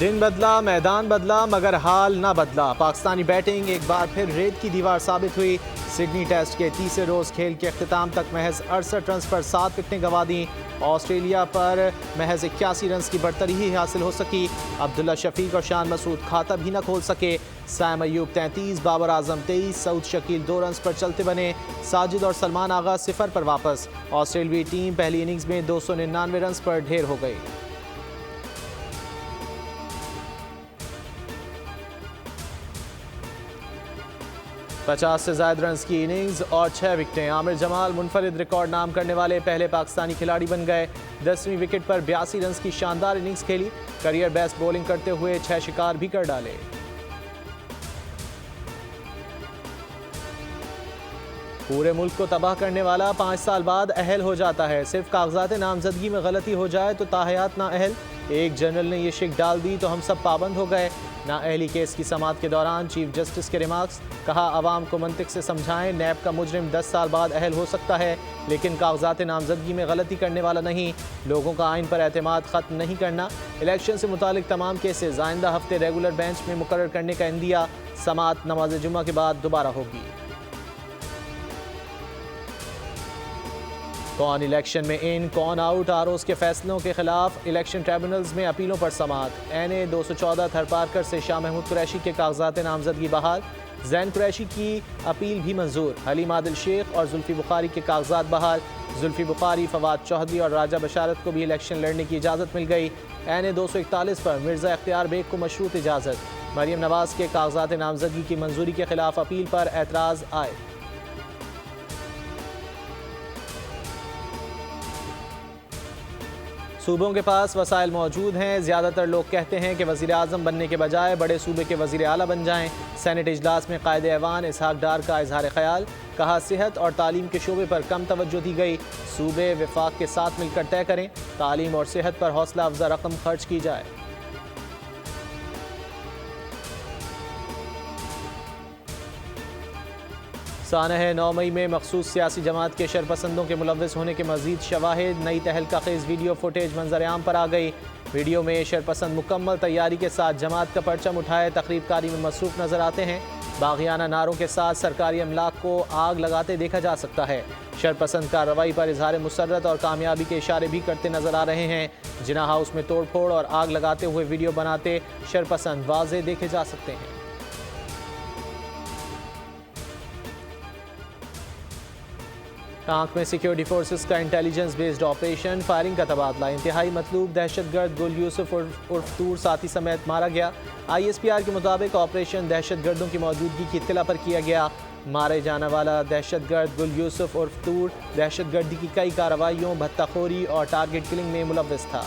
دن بدلا میدان بدلا مگر حال نہ بدلا، پاکستانی بیٹنگ ایک بار پھر ریت کی دیوار ثابت ہوئی۔ سڈنی ٹیسٹ کے تیسرے روز کھیل کے اختتام تک محض 68 رنز پر 7 وکٹیں گنوا دیں۔ آسٹریلیا پر محض 81 رنز کی برتری ہی حاصل ہو سکی۔ عبداللہ شفیق اور شان مسعود کھاتا بھی نہ کھول سکے۔ سائم ایوب 33، بابر اعظم 23، سعود شکیل 2 رنز پر چلتے بنے۔ ساجد اور سلمان آغا 0 پر واپس۔ آسٹریلوی ٹیم پہلی اننگز میں 299 رنز پر ڈھیر ہو گئی۔ پچاس سے زائد رنز کی اننگز اور 6 وکٹیں۔ عامر جمال منفرد ریکارڈ نام کرنے والے پہلے پاکستانی کھلاڑی بن گئے۔ 10ویں وکٹ پر 82 رنز کی شاندار اننگز کھیلی۔ کریئر بیسٹ بولنگ کرتے ہوئے 6 شکار بھی کر ڈالے۔ پورے ملک کو تباہ کرنے والا 5 سال بعد اہل ہو جاتا ہے۔ صرف کاغذات نامزدگی میں غلطی ہو جائے تو تاحیات نااہل۔ ایک جنرل نے یہ شک ڈال دی تو ہم سب پابند ہو گئے۔ نااہلی کیس کی سماعت کے دوران چیف جسٹس کے ریمارکس، کہا عوام کو منطق سے سمجھائیں، نیب کا مجرم 10 سال بعد اہل ہو سکتا ہے لیکن کاغذات نامزدگی میں غلطی کرنے والا نہیں۔ لوگوں کا آئین پر اعتماد ختم نہیں کرنا۔ الیکشن سے متعلق تمام کیسز آئندہ ہفتے ریگولر بینچ میں مقرر کرنے کا عندیہ۔ سماعت نماز جمعہ کے بعد دوبارہ ہوگی۔ کون الیکشن میں ان کون آؤٹ، آروز کے فیصلوں کے خلاف الیکشن ٹریبونلز میں اپیلوں پر سماعت۔ این اے 214 تھر پارکر سے شاہ محمود قریشی کے کاغذات نامزدگی بحال۔ زین قریشی کی اپیل بھی منظور۔ حلیم عادل شیخ اور زلفی بخاری کے کاغذات بحال۔ زلفی بخاری، فواد چوہدری اور راجہ بشارت کو بھی الیکشن لڑنے کی اجازت مل گئی۔ این اے 241 پر مرزا اختیار بیگ کو مشروط اجازت۔ مریم نواز کے کاغذات نامزدگی کی منظوری کے خلاف اپیل پر اعتراض عائد۔ صوبوں کے پاس وسائل موجود ہیں، زیادہ تر لوگ کہتے ہیں کہ وزیر اعظم بننے کے بجائے بڑے صوبے کے وزیر اعلیٰ بن جائیں۔ سینٹ اجلاس میں قائد ایوان اسحاق ڈار کا اظہار خیال، کہا صحت اور تعلیم کے شعبے پر کم توجہ دی گئی، صوبے وفاق کے ساتھ مل کر طے کریں، تعلیم اور صحت پر حوصلہ افزا رقم خرچ کی جائے۔ سانحہ 9 مئی میں مخصوص سیاسی جماعت کے شرپسندوں کے ملوث ہونے کے مزید شواہد، نئی تہلکہ خیز ویڈیو فوٹیج منظر عام پر آ گئی۔ ویڈیو میں شرپسند مکمل تیاری کے ساتھ جماعت کا پرچم اٹھائے تقریب کاری میں مصروف نظر آتے ہیں۔ باغیانہ نعروں کے ساتھ سرکاری املاک کو آگ لگاتے دیکھا جا سکتا ہے۔ شرپسند کارروائی پر اظہار مسرت اور کامیابی کے اشارے بھی کرتے نظر آ رہے ہیں۔ جناح ہاؤس میں توڑ پھوڑ اور آگ لگاتے ہوئے ویڈیو بناتے شرپسند واضح دیکھے جا سکتے ہیں۔ ٹانک میں سیکیورٹی فورسز کا انٹیلیجنس بیسڈ آپریشن، فائرنگ کا تبادلہ۔ انتہائی مطلوب دہشت گرد گل یوسف عرف طور ساتھی سمیت مارا گیا۔ آئی ایس پی آر کے مطابق آپریشن دہشت گردوں کی موجودگی کی اطلاع پر کیا گیا۔ مارے جانے والا دہشت گرد گل یوسف عرف طور دہشت گردی کی کئی کارروائیوں، بھتہ خوری اور ٹارگٹ کلنگ میں ملوث تھا۔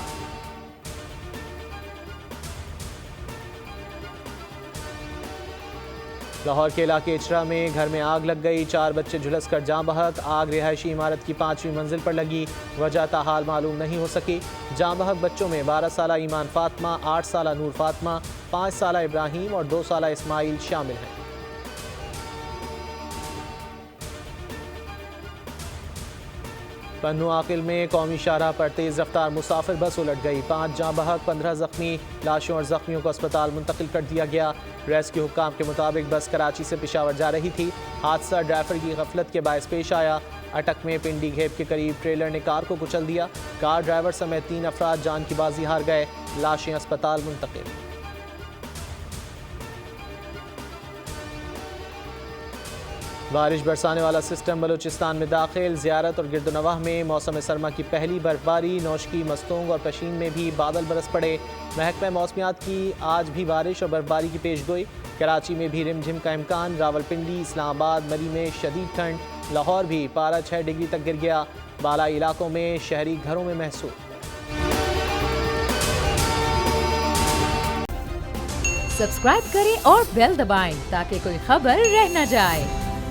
لاہور کے علاقے اچرا میں گھر میں آگ لگ گئی، 4 بچے جھلس کر جاں بحق۔ آگ رہائشی عمارت کی 5ویں منزل پر لگی، وجہ تاحال معلوم نہیں ہو سکی۔ جاں بحق بچوں میں 12 سالہ ایمان فاطمہ، 8 سالہ نور فاطمہ، 5 سالہ ابراہیم اور 2 سالہ اسماعیل شامل ہیں۔ پنو عاقل میں قومی شاہراہ پر تیز رفتار مسافر بس الٹ گئی، 5 جاں بحق، 15 زخمی۔ لاشوں اور زخمیوں کو اسپتال منتقل کر دیا گیا۔ ریسکیو حکام کے مطابق بس کراچی سے پشاور جا رہی تھی۔ حادثہ ڈرائیور کی غفلت کے باعث پیش آیا۔ اٹک میں پنڈی گھیب کے قریب ٹریلر نے کار کو کچل دیا، کار ڈرائیور سمیت 3 افراد جان کی بازی ہار گئے، لاشیں اسپتال منتقل۔ بارش برسانے والا سسٹم بلوچستان میں داخل، زیارت اور گرد و نواح میں موسم سرما کی پہلی برفباری۔ نوشکی، مستونگ اور پشین میں بھی بادل برس پڑے۔ محکمہ موسمیات کی آج بھی بارش اور برفباری کی پیش گوئی۔ کراچی میں بھی رم جھم کا امکان، راولپنڈی، اسلام آباد، مری میں شدید ٹھنڈ، لاہور بھی پارہ 6 ڈگری تک گر گیا۔ بالائی علاقوں میں شہری گھروں میں محسوس۔ سبسکرائب کریں اور بیل دبائیں تاکہ کوئی خبر رہ نہ جائے۔